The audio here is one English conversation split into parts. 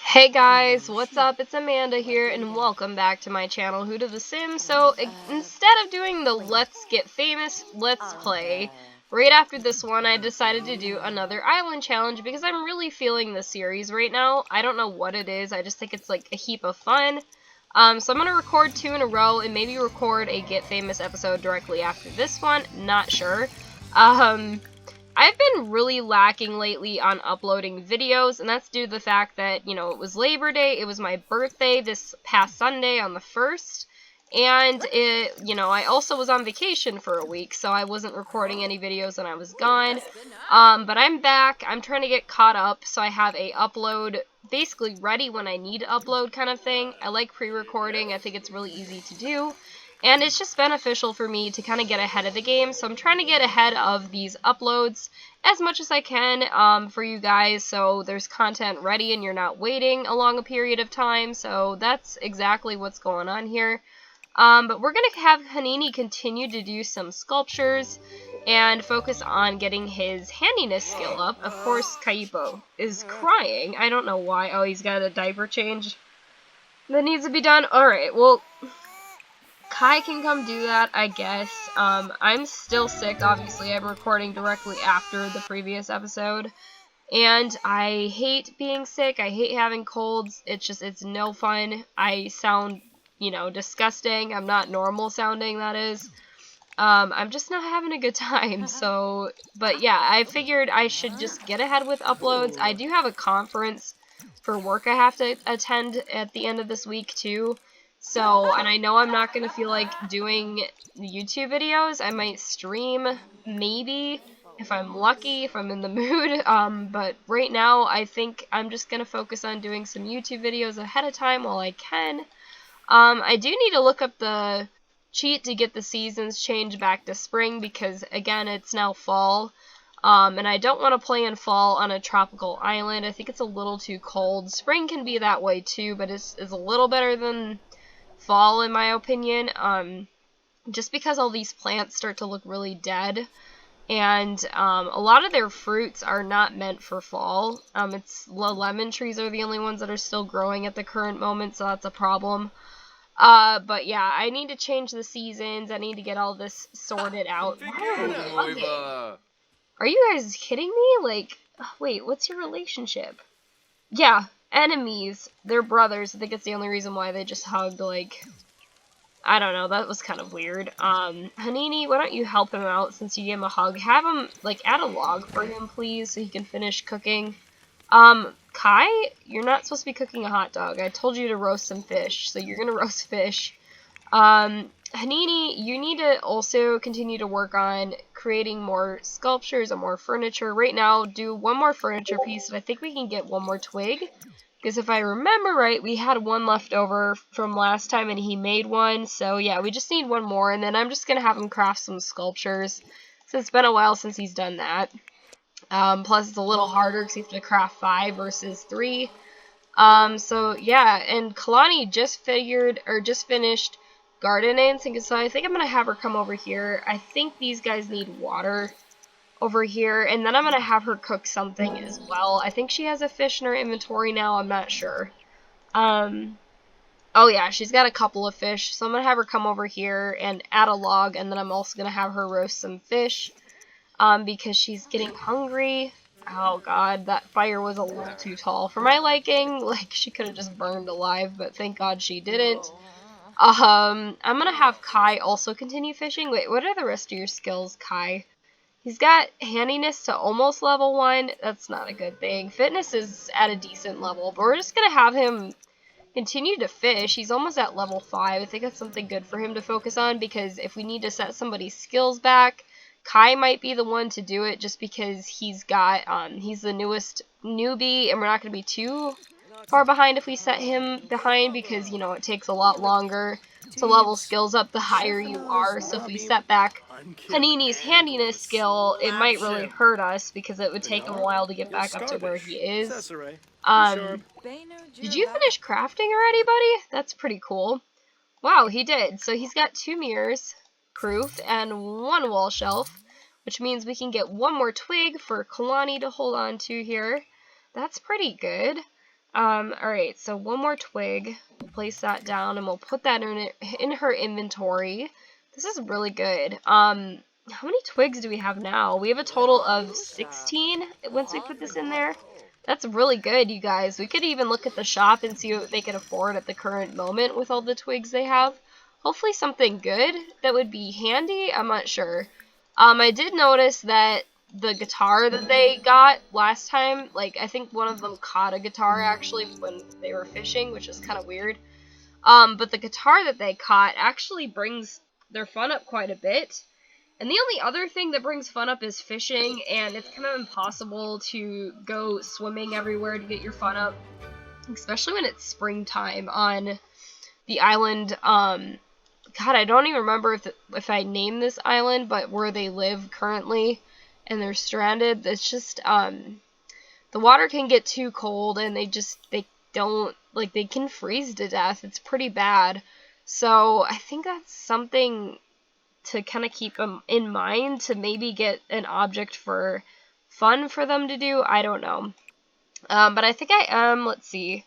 Hey guys, what's up? It's Amanda here, and welcome back to my channel, Hoot of the Sims. So, instead of doing the Let's Get Famous Let's Play, right after this one, I decided to do another island challenge because I'm really feeling the series right now. I don't know what it is, I just think it's like a heap of fun. So I'm going to record 2 in a row and maybe record a Get Famous episode directly after this one, not sure. I've been really lacking lately on uploading videos, and that's due to the fact that, it was Labor Day, it was my birthday this past Sunday on the 1st, and I also was on vacation for a week, so I wasn't recording any videos when I was gone. But I'm back, I'm trying to get caught up, so I have a upload basically ready when I need to upload kind of thing. I like pre-recording, I think it's really easy to do. And it's just beneficial for me to kind of get ahead of the game, so I'm trying to get ahead of these uploads as much as I can for you guys, so there's content ready and you're not waiting a long period of time, so that's exactly what's going on here. But we're going to have Hanini continue to do some sculptures and focus on getting his handiness skill up. Of course, Kaipo is crying. I don't know why. Oh, he's got a diaper change that needs to be done. Alright, well, Kai can come do that, I guess. I'm still sick, obviously. I'm recording directly after the previous episode. And I hate being sick. I hate having colds. It's no fun. I sound, disgusting. I'm not normal sounding, that is. I'm just not having a good time, so, but yeah, I figured I should just get ahead with uploads. I do have a conference for work I have to attend at the end of this week, too. So, and I know I'm not going to feel like doing YouTube videos. I might stream, maybe, if I'm lucky, if I'm in the mood. But right now, I think I'm just going to focus on doing some YouTube videos ahead of time while I can. I do need to look up the cheat to get the seasons changed back to spring because, again, it's now fall. And I don't want to play in fall on a tropical island. I think it's a little too cold. Spring can be that way, too, but it's a little better than fall in my opinion, just because all these plants start to look really dead, and a lot of their fruits are not meant for fall. It's the lemon trees are the only ones that are still growing at the current moment, so that's a problem. But yeah, I need to change the seasons. I need to get all this sorted out. Why are we hugging? Are you guys kidding me? Like, wait, what's your relationship? Yeah, enemies. They're brothers. I think it's the only reason why they just hugged, like, I don't know, that was kind of weird. Hanini, why don't you help him out since you gave him a hug? Have him, like, add a log for him, please, so he can finish cooking. Kai, you're not supposed to be cooking a hot dog. I told you to roast some fish, so you're gonna roast fish. Hanini, you need to also continue to work on creating more sculptures and more furniture. Right now, do one more furniture piece, and I think we can get one more twig. Because if I remember right, we had one left over from last time, and he made one. So yeah, we just need one more, and then I'm just going to have him craft some sculptures. So it's been a while since he's done that. Plus, it's a little harder because you have to craft 5 versus 3. So yeah, and Kalani just finished gardening, so I think I'm gonna have her come over here. I think these guys need water over here, and then I'm gonna have her cook something as well. I think she has a fish in her inventory now, I'm not sure. Oh yeah, she's got a couple of fish, so I'm gonna have her come over here and add a log, and then I'm also gonna have her roast some fish, because she's getting hungry. Oh god, that fire was a little too tall for my liking. Like, she could have just burned alive, but thank god she didn't. I'm gonna have Kai also continue fishing. Wait, what are the rest of your skills, Kai? He's got handiness to almost level 1. That's not a good thing. Fitness is at a decent level, but we're just gonna have him continue to fish. He's almost at level 5. I think that's something good for him to focus on, because if we need to set somebody's skills back, Kai might be the one to do it, just because he's the newest newbie, and we're not going to be too far behind if we set him behind, because, it takes a lot longer to level skills up the higher you are. So if we set back Hanini's handiness skill, it might really hurt us, because it would take him a while to get back up to where he is. Did you finish crafting already, buddy? That's pretty cool. Wow, he did. So he's got 2 mirrors, proof, and 1 wall shelf. which means we can get one more twig for Kalani to hold on to here. That's pretty good. Alright, so one more twig. We'll place that down and we'll put that in her inventory. This is really good. How many twigs do we have now? We have a total of 16 once we put this in there. That's really good, you guys. We could even look at the shop and see what they can afford at the current moment with all the twigs they have. Hopefully something good that would be handy. I'm not sure. I did notice that the guitar that they got last time, like, I think one of them caught a guitar actually when they were fishing, which is kind of weird. But the guitar that they caught actually brings their fun up quite a bit. And the only other thing that brings fun up is fishing, and it's kind of impossible to go swimming everywhere to get your fun up, especially when it's springtime on the island. God, I don't even remember if I named this island, but where they live currently, and they're stranded. It's just, the water can get too cold, and they can freeze to death. It's pretty bad. So I think that's something to kind of keep them in mind, to maybe get an object for fun for them to do. I don't know. But I think I am. Let's see.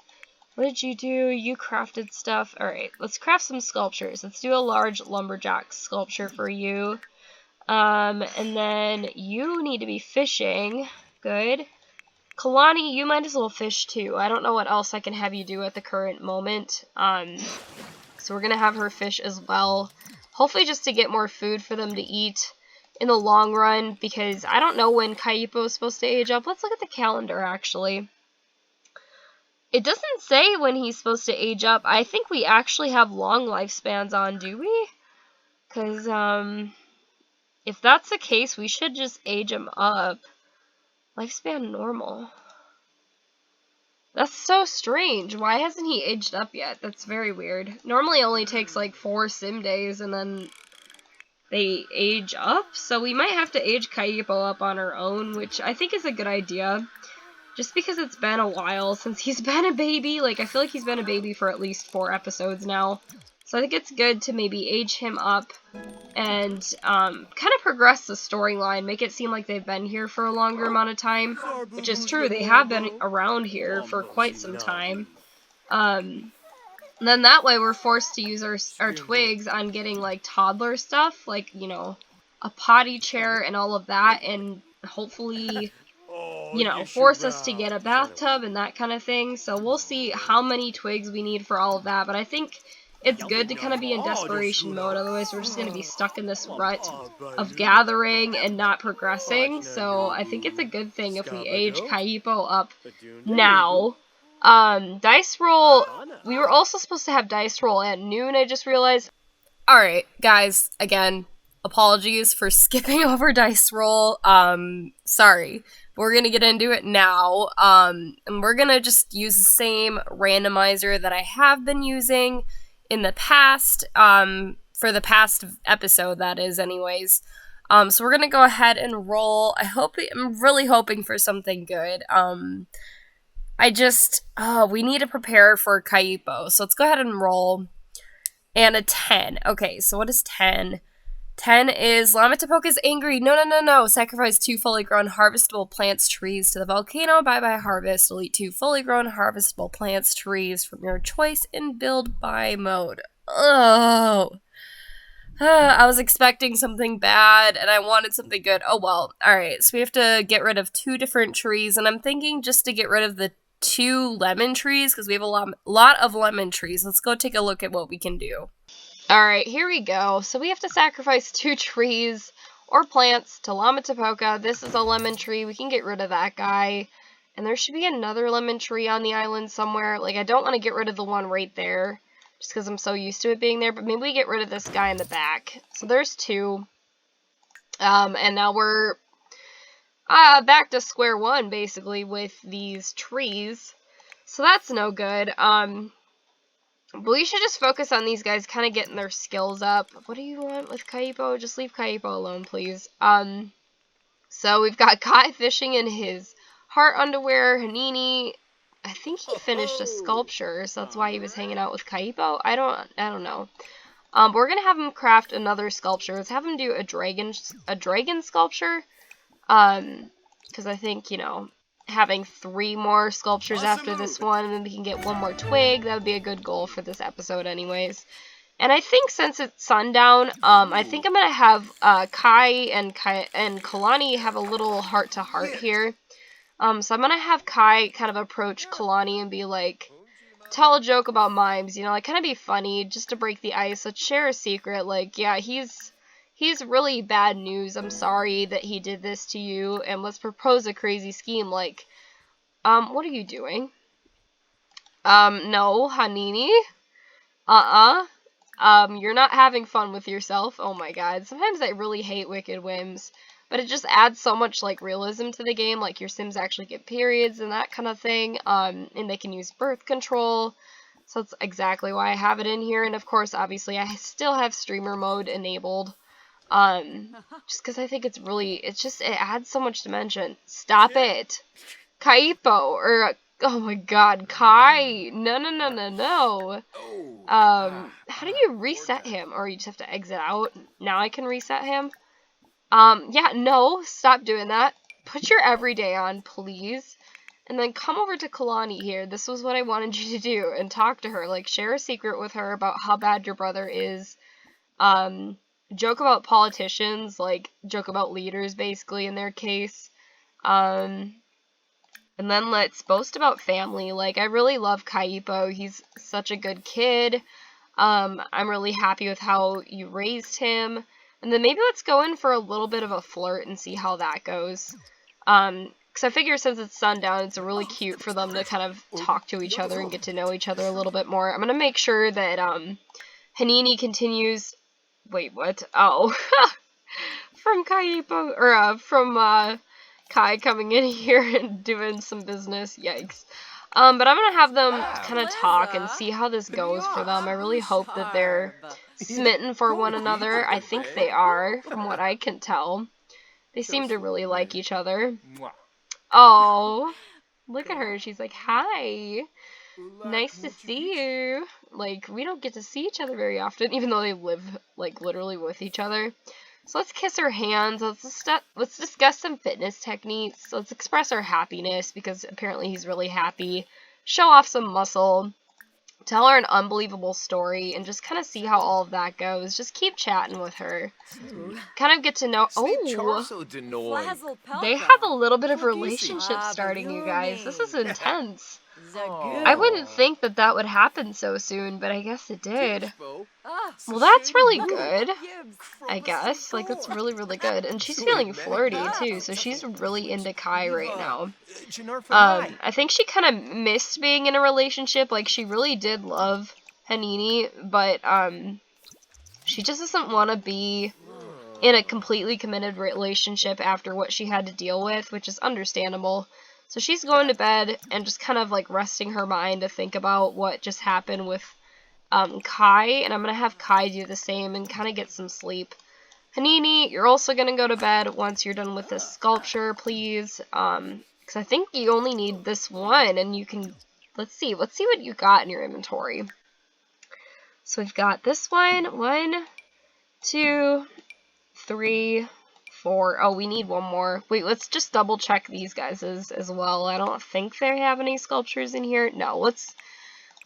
What did you do? You crafted stuff. Alright, let's craft some sculptures. Let's do a large lumberjack sculpture for you. And then you need to be fishing. Good. Kalani, you might as well fish too. I don't know what else I can have you do at the current moment. So we're going to have her fish as well. Hopefully just to get more food for them to eat in the long run, because I don't know when Kaipo is supposed to age up. Let's look at the calendar, actually. It doesn't say when he's supposed to age up. I think we actually have long lifespans on, do we? Because, if that's the case, we should just age him up. Lifespan normal. That's so strange. Why hasn't he aged up yet? That's very weird. Normally it only takes like 4 sim days and then they age up. So we might have to age Kaipo up on her own, which I think is a good idea. Just because it's been a while since he's been a baby. Like, I feel like he's been a baby for at least 4 episodes now. So I think it's good to maybe age him up and kind of progress the storyline, make it seem like they've been here for a longer amount of time, which is true. They have been around here for quite some time. And then that way we're forced to use our twigs on getting, like, toddler stuff, like, you know, a potty chair and all of that, and hopefully, you know, force us to get a bathtub and that kind of thing. So we'll see how many twigs we need for all of that, but I think it's good to kind of be in desperation mode, otherwise we're just going to be stuck in this rut of gathering and not progressing. So I think it's a good thing if we age Kaipo up now. Dice roll, we were also supposed to have dice roll at noon, I just realized. Alright, guys, again, apologies for skipping over dice roll. Sorry. We're going to get into it now, and we're going to just use the same randomizer that I have been using in the past, for the past episode, that is, anyways. So we're gonna go ahead and roll. I'm really hoping for something good. We need to prepare for Kaipo, so let's go ahead and roll. And a 10. Okay, so what is 10? 10 is Lamatapoka is angry. No. Sacrifice 2 fully grown harvestable plants trees to the volcano. Bye harvest. Delete 2 fully grown harvestable plants trees from your choice in build by mode. Oh. I was expecting something bad and I wanted something good. Oh well. Alright, so we have to get rid of 2 different trees, and I'm thinking just to get rid of the 2 lemon trees, because we have a lot of lemon trees. Let's go take a look at what we can do. Alright, here we go. So we have to sacrifice 2 trees or plants to Lamatapoka. This is a lemon tree. We can get rid of that guy. And there should be another lemon tree on the island somewhere. Like, I don't want to get rid of the one right there, just because I'm so used to it being there. But maybe we get rid of this guy in the back. So there's 2. And now we're back to square one, basically, with these trees. So that's no good. But we should just focus on these guys kind of getting their skills up. What do you want with Kaipo? Just leave Kaipo alone, please. So we've got Kai fishing in his heart underwear. Hanini, I think he finished a sculpture, so that's why he was hanging out with Kaipo. I don't know. We're gonna have him craft another sculpture. Let's have him do a dragon sculpture. Because I think, you know, having 3 more sculptures after this one, and then we can get 1 more twig, that would be a good goal for this episode anyways. And I think since it's sundown, I think I'm gonna have Kai and Kalani have a little heart-to-heart here. So I'm gonna have Kai kind of approach Kalani and be like, tell a joke about mimes, you know, like, kind of be funny, just to break the ice. Let's share a secret, like, yeah, he's really bad news. I'm sorry that he did this to you, and let's propose a crazy scheme, like, what are you doing? No, Hanini? You're not having fun with yourself. Oh my god. Sometimes I really hate Wicked Whims, but it just adds so much, like, realism to the game. Like, your Sims actually get periods and that kind of thing. And they can use birth control. So that's exactly why I have it in here. And of course, obviously, I still have streamer mode enabled. Just because I think it's really, it adds so much dimension. Stop it. Kaipo, or, oh my god, Kai. No. How do you reset him? Or you just have to exit out? Now I can reset him? Yeah, no, stop doing that. Put your everyday on, please. And then come over to Kalani here. This was what I wanted you to do. And talk to her. Like, share a secret with her about how bad your brother is. Joke about politicians. Like, joke about leaders, basically, in their case. And then let's boast about family. Like, I really love Kaipo. He's such a good kid. I'm really happy with how you raised him. And then maybe let's go in for a little bit of a flirt and see how that goes. Because I figure since it's sundown, it's really cute for them to kind of talk to each other and get to know each other a little bit more. I'm going to make sure that Hanini continues... Wait, what? Oh. From Kaipo, or from Kai coming in here and doing some business. Yikes. But I'm going to have them kind of talk and see how this goes for them. I really hope that they're smitten for one another. I think they are, from what I can tell. They seem to really like each other. Oh, look at her. She's like, hi. Nice to see you. Like, we don't get to see each other very often, even though they live, like, literally with each other. So let's kiss her hands. Let's discuss some fitness techniques. Let's express our happiness, because apparently he's really happy. Show off some muscle. Tell her an unbelievable story, and just kind of see how all of that goes. Just keep chatting with her. Kind of get to know... Oh! They have a little bit of relationship starting, you guys. This is intense. I wouldn't think that that would happen so soon, but I guess it did. Well, that's really good, I guess. Like, that's really, really good. And she's feeling flirty, too, so she's really into Kai right now. I think she kind of missed being in a relationship. Like, she really did love Hanini, but, she just doesn't want to be in a completely committed relationship after what she had to deal with, which is understandable. So she's going to bed and just kind of, like, resting her mind to think about what just happened with Kai, and I'm going to have Kai do the same and kind of get some sleep. Hanini, you're also going to go to bed once you're done with this sculpture, please, because I think you only need this one, and you can, let's see what you got in your inventory. So we've got this one, 1, 2, 3, 4. Oh, we need one more. Wait, let's just double check these guys as well. I don't think they have any sculptures in here. No, let's...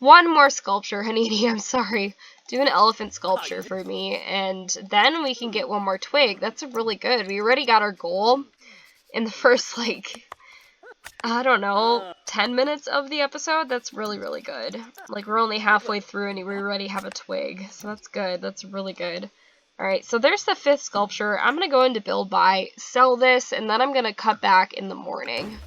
One more sculpture, Hanini, I'm sorry. Do an elephant sculpture for me, and then we can get one more twig. That's really good. We already got our goal in the first, like, I don't know, 10 minutes of the episode. That's really, really good. Like, we're only halfway through and we already have a twig, so that's good. That's really good. Alright, so there's the 5th sculpture. I'm going to go into build by, sell this, and then I'm going to cut back in the morning.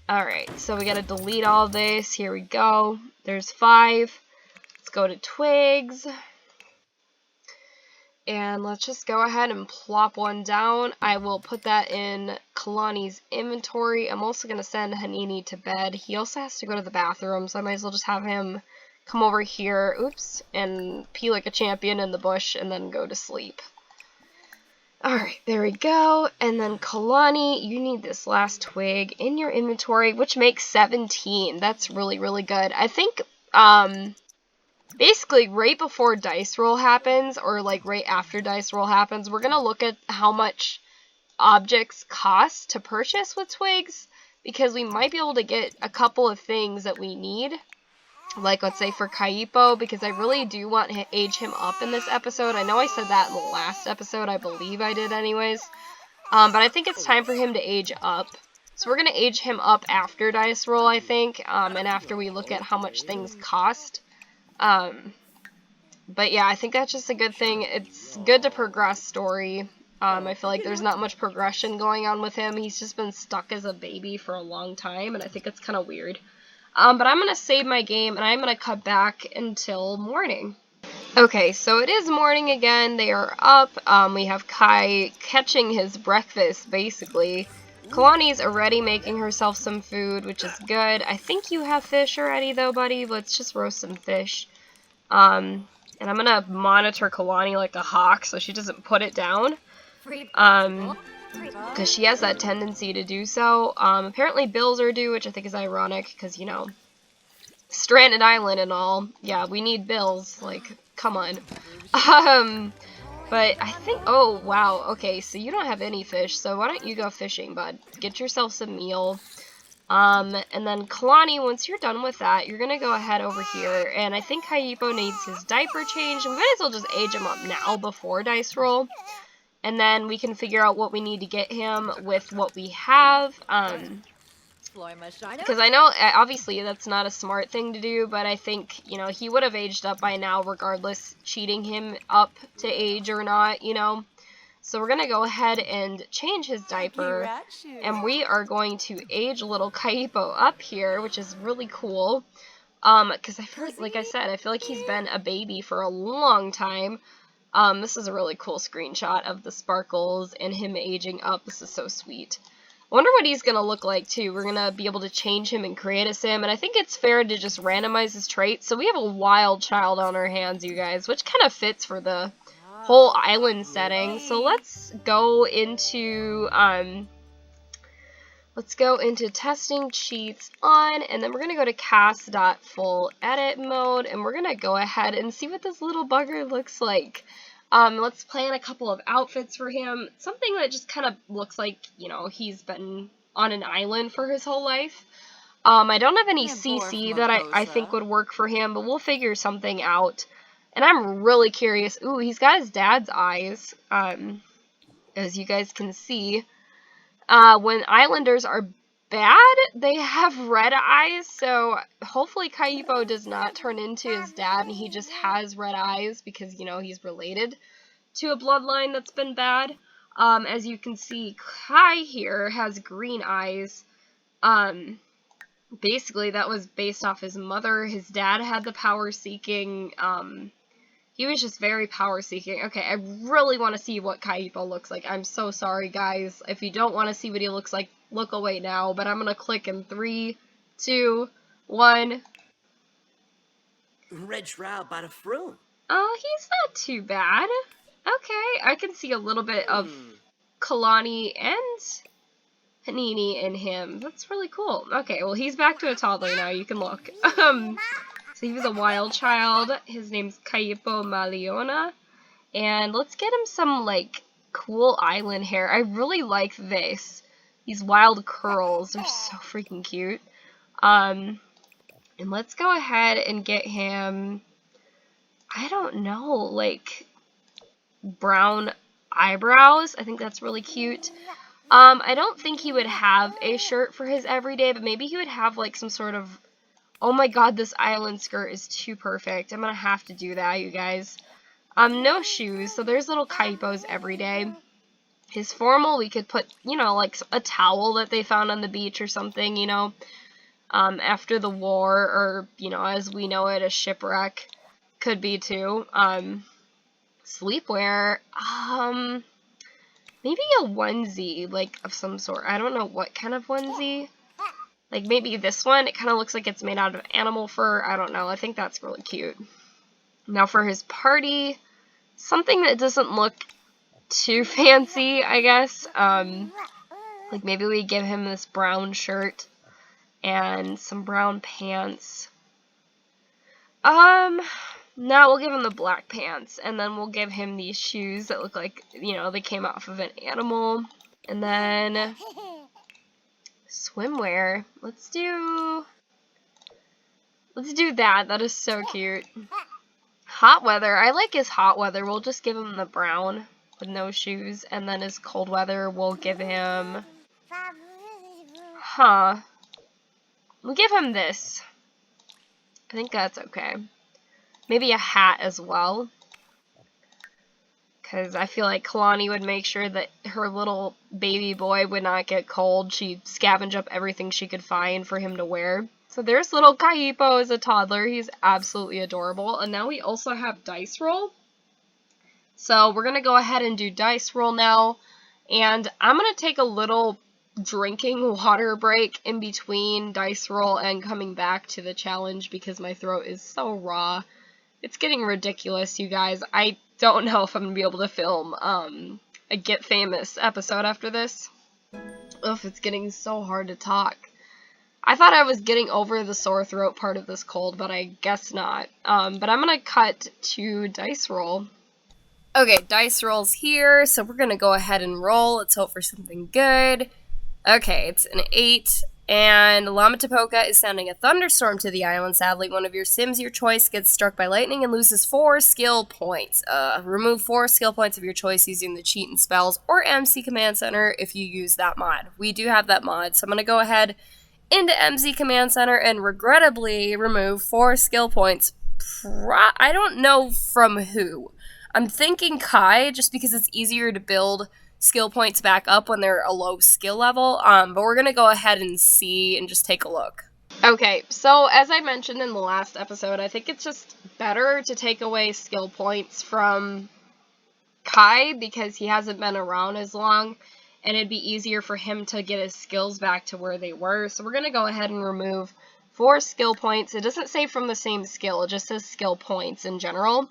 Alright, so we got to delete all this. Here we go. There's 5. Let's go to twigs. And let's just go ahead and plop one down. I will put that in Kalani's inventory. I'm also going to send Hanini to bed. He also has to go to the bathroom, so I might as well just have him come over here, oops, and pee like a champion in the bush and then go to sleep. Alright, there we go. And then Kalani, you need this last twig in your inventory, which makes 17. That's really, really good. I think basically right before dice roll happens, or like right after dice roll happens, we're gonna look at how much objects cost to purchase with twigs, because we might be able to get a couple of things that we need. Like, let's say for Kaipo, because I really do want to age him up in this episode. I know I said that in the last episode, I believe I did anyways. But I think it's time for him to age up. So we're going to age him up after dice roll, I think, and after we look at how much things cost. But yeah, I think that's just a good thing. It's good to progress story. I feel like there's not much progression going on with him. He's just been stuck as a baby for a long time, and I think it's kind of weird. But I'm going to save my game, and I'm going to cut back until morning. Okay, so it is morning again. They are up. We have Kai catching his breakfast, basically. Kalani's already making herself some food, which is good. I think you have fish already, though, buddy. Let's just roast some fish. And I'm going to monitor Kalani like a hawk so she doesn't put it down. Because she has that tendency to do so. Apparently bills are due, which I think is ironic, because, you know, stranded island and all. Yeah, we need bills. Like, come on. But I think, oh, wow. Okay, so you don't have any fish, so why don't you go fishing, bud? Get yourself some meal. And then Kalani, once you're done with that, you're gonna go ahead over here, and I think Kaipo needs his diaper changed. We might as well just age him up now before dice roll, and then we can figure out what we need to get him with what we have, because I know, obviously, that's not a smart thing to do, but I think, you know, he would have aged up by now regardless, cheating him up to age or not, you know. So we're going to go ahead and change his diaper, and we are going to age little Kaipo up here, which is really cool, because I feel like I said, I feel like he's been a baby for a long time. This is a really cool screenshot of the sparkles and him aging up. This is so sweet. I wonder what he's going to look like, too. We're going to be able to change him and create a sim, and I think it's fair to just randomize his traits. So we have a wild child on our hands, you guys, which kind of fits for the whole island setting. So let's go into testing cheats on, and then we're going to go to cast.full edit mode, and we're going to go ahead and see what this little bugger looks like. Let's plan a couple of outfits for him. Something that just kind of looks like, you know, he's been on an island for his whole life. I don't have any CC that I think would work for him, but we'll figure something out. And I'm really curious. Ooh, he's got his dad's eyes, as you guys can see. When islanders are bad, they have red eyes, so hopefully Kaipo does not turn into his dad and he just has red eyes because, you know, he's related to a bloodline that's been bad. As you can see, Kai here has green eyes. Basically, that was based off his mother. His dad had the power-seeking, he was just very power-seeking. Okay, I really want to see what Kaipo looks like. I'm so sorry, guys. If you don't want to see what he looks like, look away now. But I'm going to click in 3, 2, 1. Oh, he's not too bad. Okay, I can see a little bit of Kalani and Hanini in him. That's really cool. Okay, well, he's back to a toddler now. You can look. So he was a wild child. His name's Kaipo Maliona. And let's get him some, like, cool island hair. I really like this. These wild curls. They're so freaking cute. And let's go ahead and get him, I don't know, like, brown eyebrows. I think that's really cute. I don't think he would have a shirt for his everyday, but maybe he would have, like, some sort of, oh my god, this island skirt is too perfect. I'm gonna have to do that, you guys. No shoes, so there's little Kaipo's everyday. His formal, we could put, you know, like a towel that they found on the beach or something, you know, after the war, or, you know, as we know it, a shipwreck. Could be, too. Sleepwear, maybe a onesie, like, of some sort. I don't know what kind of onesie. Like, maybe this one, it kind of looks like it's made out of animal fur. I don't know. I think that's really cute. Now for his party, something that doesn't look too fancy, I guess. Like, maybe we give him this brown shirt and some brown pants. Now we'll give him the black pants, and then we'll give him these shoes that look like, you know, they came off of an animal. And then swimwear. Let's do that. That is so cute. Hot weather. I like his hot weather. We'll just give him the brown with no shoes, and then his cold weather we'll give him, we'll give him this. I think that's okay. Maybe a hat as well, because I feel like Kalani would make sure that her little baby boy would not get cold. She'd scavenge up everything she could find for him to wear. So there's little Kaipo as a toddler. He's absolutely adorable. And now we also have dice roll. So we're going to go ahead and do dice roll now. And I'm going to take a little drinking water break in between dice roll and coming back to the challenge because my throat is so raw. It's getting ridiculous, you guys. I don't know if I'm going to be able to film a Get Famous episode after this. Ugh, it's getting so hard to talk. I thought I was getting over the sore throat part of this cold, but I guess not. But I'm going to cut to dice roll. Okay, dice roll's here, so we're going to go ahead and roll. Let's hope for something good. Okay, it's an 8. And Lama Tapoka is sounding a thunderstorm to the island. Sadly, one of your Sims, your choice, gets struck by lightning and loses 4 skill points. Remove 4 skill points of your choice using the cheat and spells or MC Command Center if you use that mod. We do have that mod, so I'm going to go ahead into MC Command Center and regrettably remove 4 skill points. I don't know from who. I'm thinking Kai, just because it's easier to build skill points back up when they're a low skill level, but we're gonna go ahead and see and just take a look. Okay, so as I mentioned in the last episode, I think it's just better to take away skill points from Kai because he hasn't been around as long, and it'd be easier for him to get his skills back to where they were. So we're gonna go ahead and remove 4 skill points. It doesn't say from the same skill, it just says skill points in general.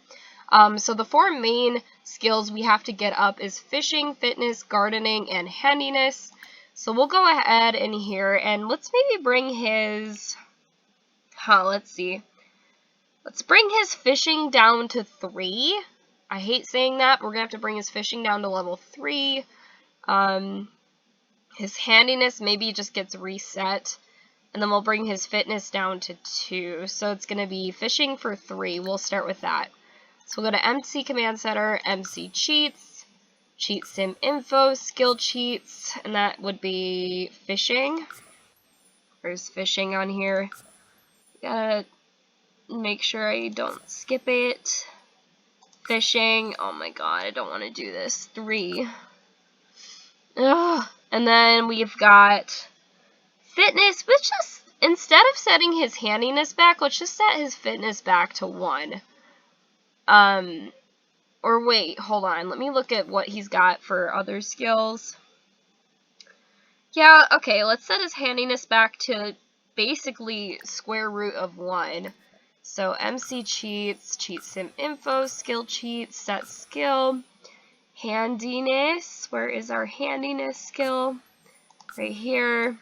So the 4 main skills we have to get up is fishing, fitness, gardening, and handiness. So we'll go ahead in here and let's maybe bring his, let's see. Let's bring his fishing down to 3. I hate saying that, but we're going to have to bring his fishing down to level 3. His handiness maybe just gets reset. And then we'll bring his fitness down to 2. So it's going to be fishing for 3. We'll start with that. So we'll go to MC Command Center, MC Cheats, Cheat Sim Info, Skill Cheats, and that would be fishing. There's fishing on here. Gotta make sure I don't skip it. Fishing. Oh my god, I don't want to do this. 3. Ugh. And then we've got fitness, which just, instead of setting his handiness back, let's just set his fitness back to 1. Or wait, hold on. Let me look at what he's got for other skills. Yeah, okay, let's set his handiness back to basically square root of 1. So MC Cheats, Cheat Sim Info, Skill Cheats, set skill. Handiness, where is our handiness skill? Right here.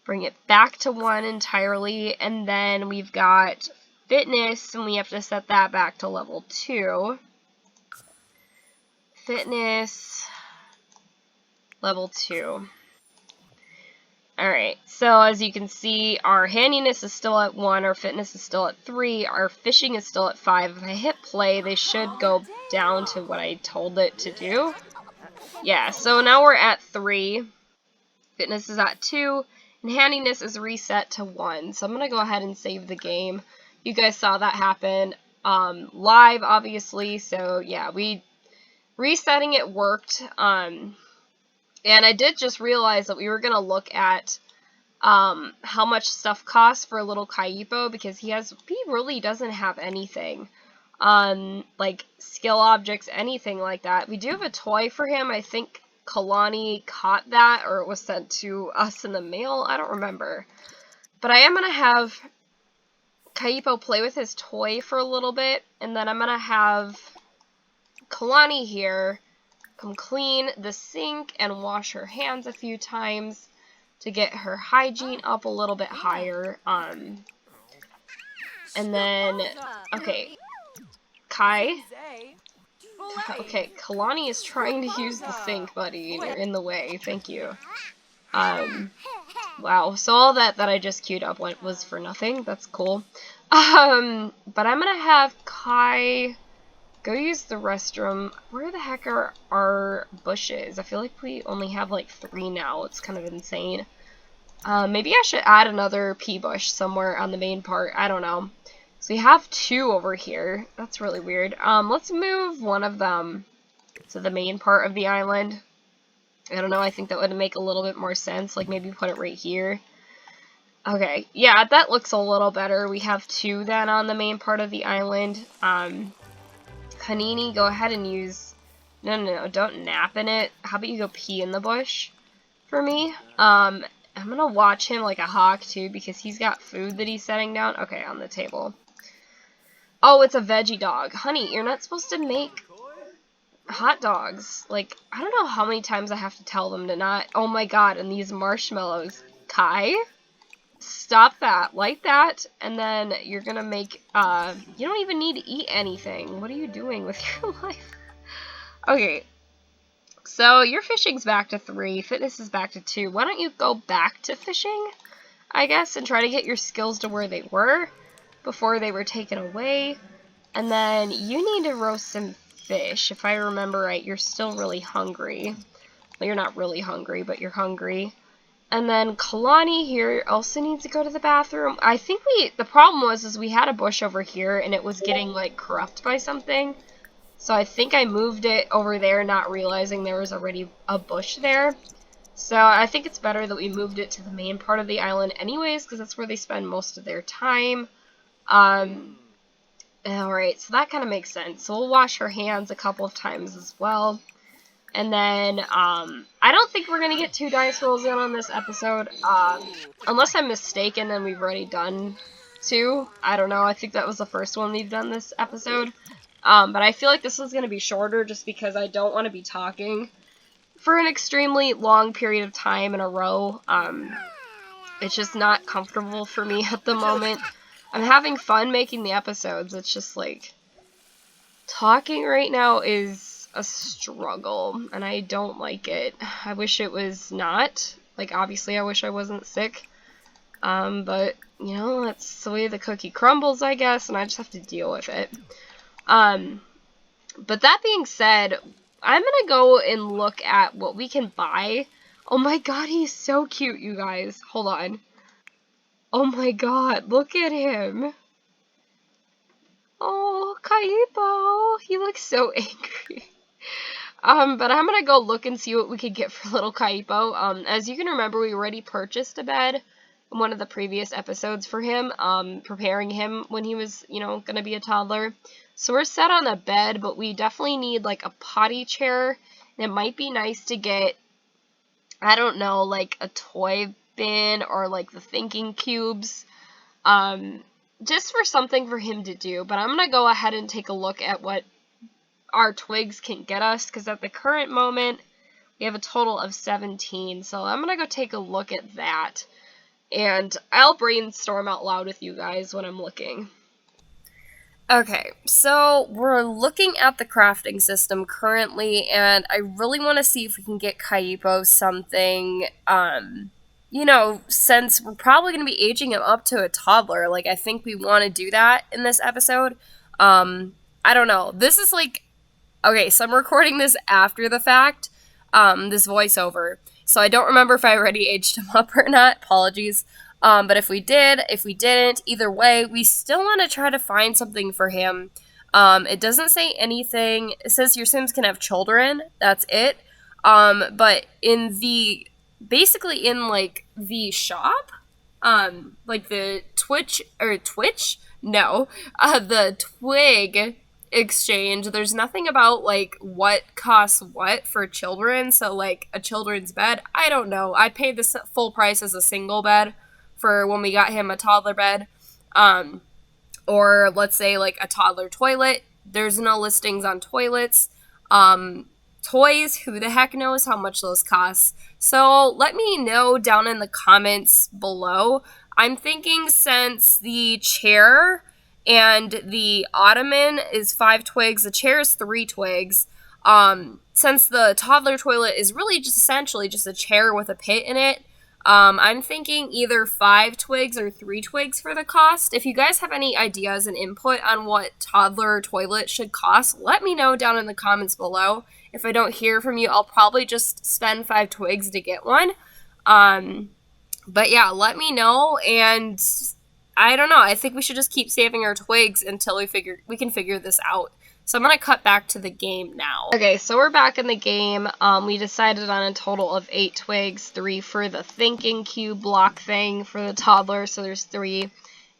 Bring it back to 1 entirely, and then we've got fitness, and we have to set that back to level 2. Fitness, level 2. Alright, so as you can see, our handiness is still at 1, our fitness is still at 3, our fishing is still at 5. If I hit play, they should go down to what I told it to do. Yeah, so now we're at 3. Fitness is at 2, and handiness is reset to 1. So I'm going to go ahead and save the game. You guys saw that happen live, obviously, so yeah, resetting it worked, and I did just realize that we were going to look at how much stuff costs for little Kaipo, because he really doesn't have anything, like skill objects, anything like that. We do have a toy for him. I think Kalani caught that, or it was sent to us in the mail, I don't remember. But I am going to have Kaipo play with his toy for a little bit, and then I'm going to have Kalani here come clean the sink and wash her hands a few times to get her hygiene up a little bit higher. And then, okay, Kai. Okay, Kalani is trying to use the sink, buddy. You're in the way. Thank you. Wow. So all that I just queued up was for nothing. That's cool. But I'm gonna have Kai go use the restroom. Where the heck are our bushes? I feel like we only have like 3 now. It's kind of insane. Maybe I should add another pea bush somewhere on the main part. I don't know. So we have 2 over here. That's really weird. Let's move one of them to the main part of the island. I don't know, I think that would make a little bit more sense. Like, maybe put it right here. Okay, yeah, that looks a little better. We have 2 then on the main part of the island. Hanini, go ahead and use... No, don't nap in it. How about you go pee in the bush for me? I'm gonna watch him like a hawk, too, because he's got food that he's setting down. Okay, on the table. Oh, it's a veggie dog. Honey, you're not supposed to make hot dogs. Like, I don't know how many times I have to tell them to not. Oh my god, and these marshmallows. Kai? Stop that. Light that, and then you're gonna make, you don't even need to eat anything. What are you doing with your life? Okay. So, your fishing's back to 3. Fitness is back to 2. Why don't you go back to fishing, I guess, and try to get your skills to where they were before they were taken away. And then you need to roast some fish. If I remember right, you're still really hungry. Well, you're not really hungry, but you're hungry. And then Kalani here also needs to go to the bathroom. I think the problem was we had a bush over here and it was getting like corrupt by something. So I think I moved it over there, not realizing there was already a bush there. So I think it's better that we moved it to the main part of the island anyways, because that's where they spend most of their time. Alright, so that kind of makes sense. So we'll wash her hands a couple of times as well. And then, I don't think we're going to get 2 dice rolls in on this episode. Unless I'm mistaken and we've already done 2. I don't know, I think that was the first one we've done this episode. But I feel like this is going to be shorter just because I don't want to be talking for an extremely long period of time in a row. It's just not comfortable for me at the moment. I'm having fun making the episodes. It's just like talking right now is a struggle and I don't like it. I wish it was not. Like, obviously I wish I wasn't sick. But you know, that's the way the cookie crumbles, I guess, and I just have to deal with it. But that being said, I'm gonna go and look at what we can buy. Oh my god, he's so cute, you guys. Hold on. Oh my god, look at him. Oh, Kaipo. He looks so angry. But I'm gonna go look and see what we could get for little Kaipo. As you can remember, we already purchased a bed in one of the previous episodes for him, preparing him when he was, you know, gonna be a toddler. So we're set on a bed, but we definitely need, like, a potty chair. And it might be nice to get, I don't know, like, a toy bin or, like, the thinking cubes. Just for something for him to do. But I'm gonna go ahead and take a look at what our twigs can get us, because at the current moment, we have a total of 17. So I'm gonna go take a look at that. And I'll brainstorm out loud with you guys when I'm looking. Okay, so we're looking at the crafting system currently, and I really want to see if we can get Kaipo something, you know, since we're probably going to be aging him up to a toddler. Like, I think we want to do that in this episode. I don't know. This is like, okay, so I'm recording this after the fact, this voiceover. So I don't remember if I already aged him up or not. Apologies. But if we did, if we didn't, either way, we still want to try to find something for him. It doesn't say anything. It says your Sims can have children. That's it. But in the, basically in, like, the shop, like the Twitch? No. The Twig exchange, there's nothing about, like, what costs what for children. So, like, a children's bed, I don't know. I paid the full price as a single bed for when we got him a toddler bed, or let's say like a toddler toilet. There's no listings on toilets. Toys, who the heck knows how much those cost. So let me know down in the comments below. I'm thinking since the chair And the ottoman is 5 twigs. The chair is 3 twigs. Since the toddler toilet is really just essentially just a chair with a pit in it, I'm thinking either 5 twigs or 3 twigs for the cost. If you guys have any ideas and input on what toddler toilet should cost, let me know down in the comments below. If I don't hear from you, I'll probably just spend 5 twigs to get one. But yeah, let me know, and I don't know. I think we should just keep saving our twigs until we can figure this out. So I'm going to cut back to the game now. Okay, so we're back in the game. We decided on a total of 8 twigs, 3 for the thinking cube block thing for the toddler, so there's 3,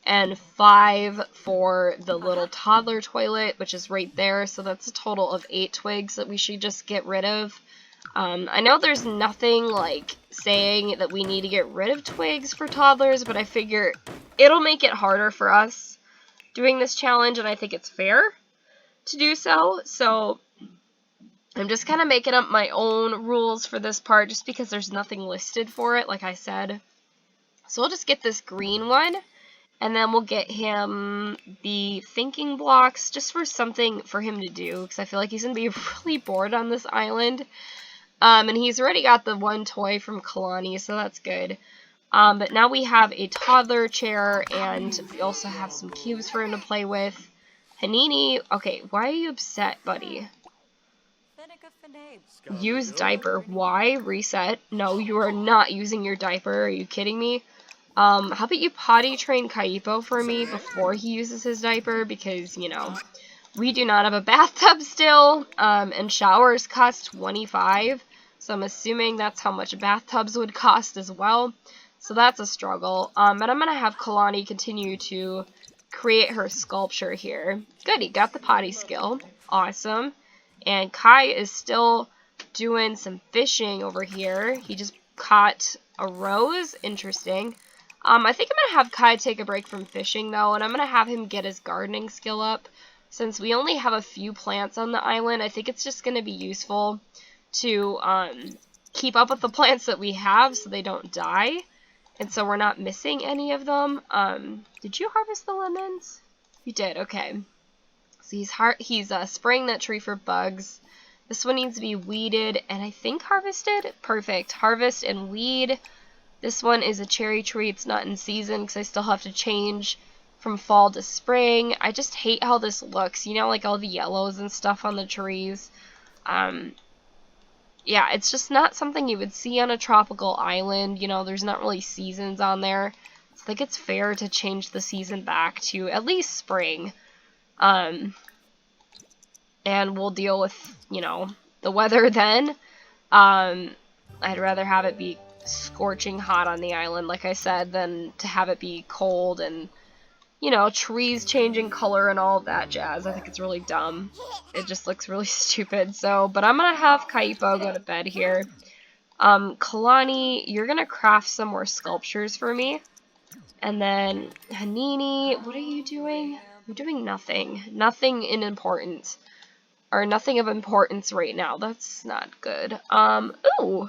and 5 for the little toddler toilet, which is right there, so that's a total of 8 twigs that we should just get rid of. I know there's nothing like saying that we need to get rid of twigs for toddlers, but I figure it'll make it harder for us doing this challenge, and I think it's fair to do so. So I'm just kind of making up my own rules for this part just because there's nothing listed for it, like I said. So we'll just get this green one, and then we'll get him the thinking blocks just for something for him to do, because I feel like he's going to be really bored on this island. And he's already got the 1 toy from Kalani, so that's good. But now we have a toddler chair, and we also have some cubes for him to play with. Hanini, okay, why are you upset, buddy? Use diaper. Why? Reset. No, you are not using your diaper. Are you kidding me? How about you potty train Kaipo for me before he uses his diaper? Because, you know, we do not have a bathtub still, and showers cost 25. So I'm assuming that's how much bathtubs would cost as well. So that's a struggle. But I'm going to have Kalani continue to create her sculpture here. Good, he got the potty skill. Awesome. And Kai is still doing some fishing over here. He just caught a rose. Interesting. I think I'm going to have Kai take a break from fishing, though, and I'm going to have him get his gardening skill up. Since we only have a few plants on the island, I think it's just going to be useful to keep up with the plants that we have so they don't die. And so we're not missing any of them. Did you harvest the lemons? You did, okay. So he's spraying that tree for bugs. This one needs to be weeded and I think harvested. Perfect. Harvest and weed. This one is a cherry tree. It's not in season because I still have to change from fall to spring. I just hate how this looks. You know, like all the yellows and stuff on the trees. Yeah, it's just not something you would see on a tropical island. You know, there's not really seasons on there. So I think it's fair to change the season back to at least spring. And we'll deal with, you know, the weather then. I'd rather have it be scorching hot on the island, like I said, than to have it be cold and, you know, trees changing color and all of that jazz. I think it's really dumb. It just looks really stupid. So, but I'm gonna have Kaipo go to bed here. Kalani, you're gonna craft some more sculptures for me. And then, Hanini, what are you doing? You're doing nothing. Nothing in importance. Or nothing of importance right now. That's not good. Ooh.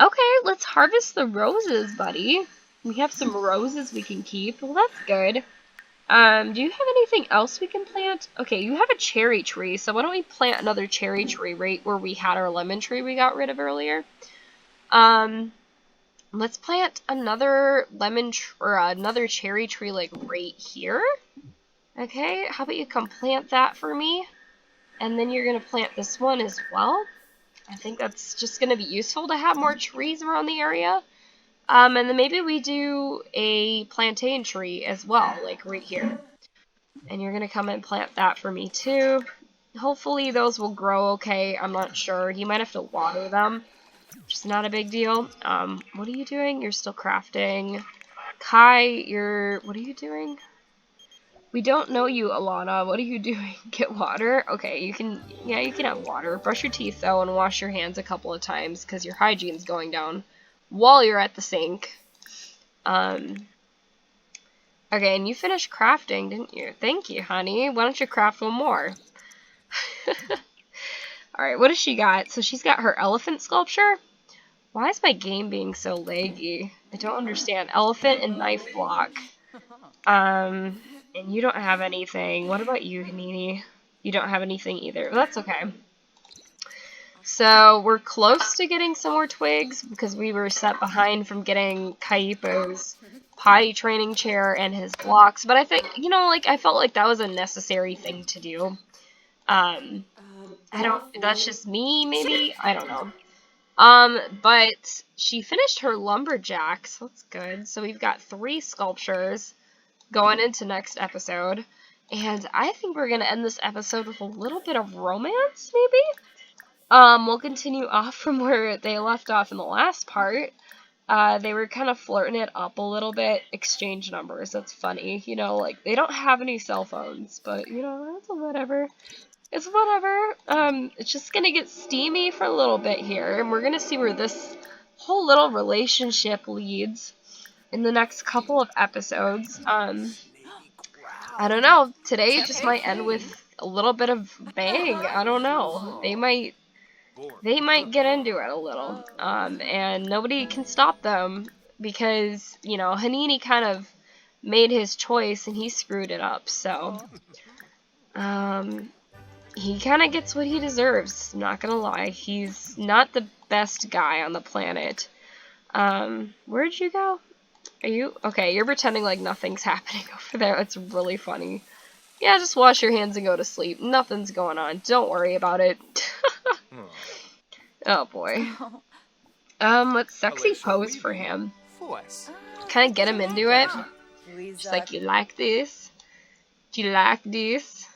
Okay, let's harvest the roses, buddy. We have some roses we can keep. Well, that's good. Do you have anything else we can plant? Okay, you have a cherry tree, so why don't we plant another cherry tree right where we had our lemon tree we got rid of earlier? Let's plant another another cherry tree like right here. Okay, how about you come plant that for me? And then you're gonna plant this one as well. I think that's just gonna be useful to have more trees around the area. And then maybe we do a plantain tree as well, like right here. And you're going to come and plant that for me too. Hopefully those will grow okay. I'm not sure. You might have to water them, which is not a big deal. What are you doing? You're still crafting. Kai, what are you doing? We don't know you, Alana. What are you doing? Get water? Okay, you can have water. Brush your teeth, though, and wash your hands a couple of times, because your hygiene's going down while you're at the sink. Okay, and you finished crafting, didn't you? Thank you, honey. Why don't you craft one more? Alright, what does she got? So she's got her elephant sculpture? Why is my game being so laggy? I don't understand. Elephant and knife block. And And you don't have anything. What about you, Hanini? You don't have anything either. That's okay. So we're close to getting some more twigs because we were set behind from getting Kaipo's potty training chair and his blocks. But I think, you know, like, I felt like that was a necessary thing to do. That's just me, maybe? I don't know. But she finished her lumberjack, so that's good. So we've got 3 sculptures going into next episode. And I think we're going to end this episode with a little bit of romance, maybe? We'll continue off from where they left off in the last part. They were kind of flirting it up a little bit. Exchange numbers, that's funny. You know, like, they don't have any cell phones, but, you know, that's whatever. It's whatever. It's just gonna get steamy for a little bit here, and we're gonna see where this whole little relationship leads in the next couple of episodes. I don't know. Today just might end with a little bit of bang. I don't know. They might get into it a little. And nobody can stop them because, you know, Hanini kind of made his choice and he screwed it up. So, he kind of gets what he deserves, I'm not gonna lie. He's not the best guy on the planet. Where'd you go? Are you? Okay, you're pretending like nothing's happening over there. That's really funny. Yeah, just wash your hands and go to sleep. Nothing's going on. Don't worry about it. Oh boy. Let's sexy pose for him. Kind of get him into it. Just like, you like this? Do you like this?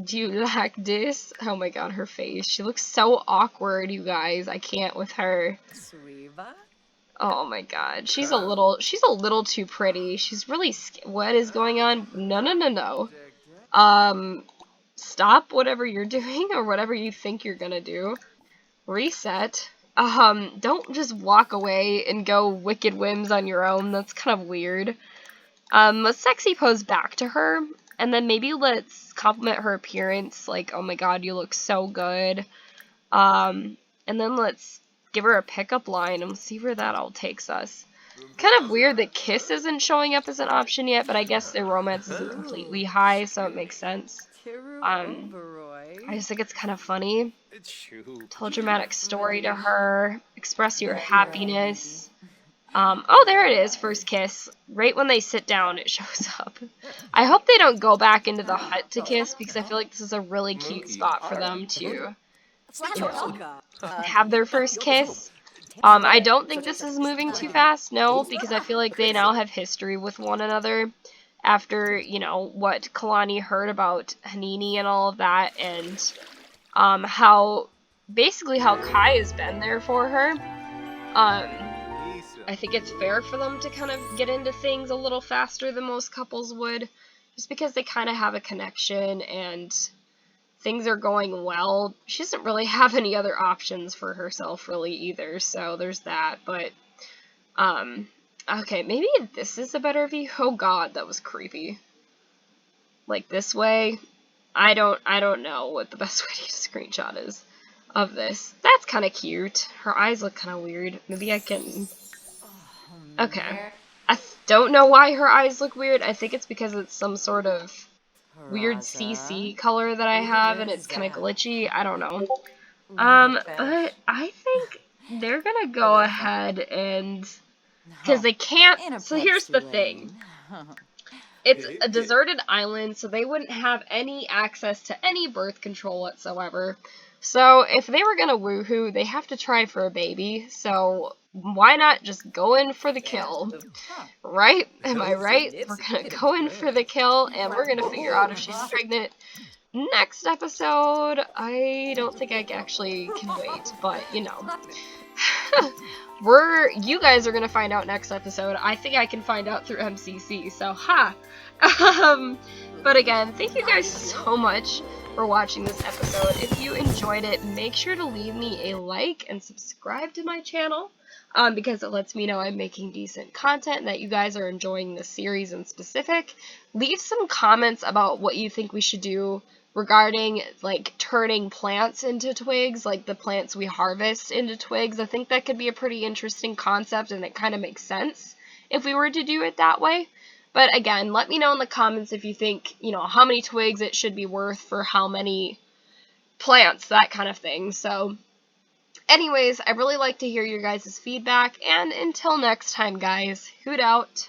Do you like this? Oh my god, her face. She looks so awkward, you guys. I can't with her. Oh my god. She's a little too pretty. She's really what is going on? No. Stop whatever you're doing or whatever you think you're gonna do. Reset. Don't just walk away and go wicked whims on your own. That's kind of weird. Let's sexy pose back to her. And then maybe let's compliment her appearance, like, oh my god, you look so good. And then let's give her a pickup line and see where that all takes us. Kind of weird that kiss isn't showing up as an option yet, but I guess their romance isn't completely high, so it makes sense. I just think it's kind of funny. Tell a dramatic story to her. Express your happiness. Oh, there it is, first kiss. Right when they sit down, it shows up. I hope they don't go back into the hut to kiss, because I feel like this is a really cute spot for them to, you know, have their first kiss. I don't think this is moving too fast, no, because I feel like they now have history with one another after, you know, what Kalani heard about Hanini and all of that, and how Kai has been there for her. I think it's fair for them to kind of get into things a little faster than most couples would, just because they kind of have a connection and things are going well. She doesn't really have any other options for herself really either, so there's that. But okay, maybe this is a better view. Oh god, that was creepy. Like this way. I don't know what the best way to get a screenshot is of this. That's kind of cute. Her eyes look kind of weird. Maybe I can. Okay. I don't know why her eyes look weird. I think it's because it's some sort of weird CC color that I have, and it's kind of glitchy. I don't know. But I think they're gonna go ahead and... Because they can't... So here's the thing. It's a deserted island, so they wouldn't have any access to any birth control whatsoever. So if they were gonna woohoo, they have to try for a baby. So why not just go in for the kill? Right? Am I right? We're gonna go in for the kill, and we're gonna figure out if she's pregnant next episode. I don't think I actually can wait, but you know. You guys are gonna find out next episode. I think I can find out through MCC, so ha! But again, thank you guys so much for watching this episode. If you enjoyed it, make sure to leave me a like and subscribe to my channel, because it lets me know I'm making decent content and that you guys are enjoying this series in specific. Leave some comments about what you think we should do regarding, like, turning plants into twigs, like the plants we harvest into twigs. I think that could be a pretty interesting concept, and it kind of makes sense if we were to do it that way. But again, let me know in the comments if you think, you know, how many twigs it should be worth for how many plants, that kind of thing. So anyways, I really like to hear your guys' feedback, and until next time, guys, hoot out.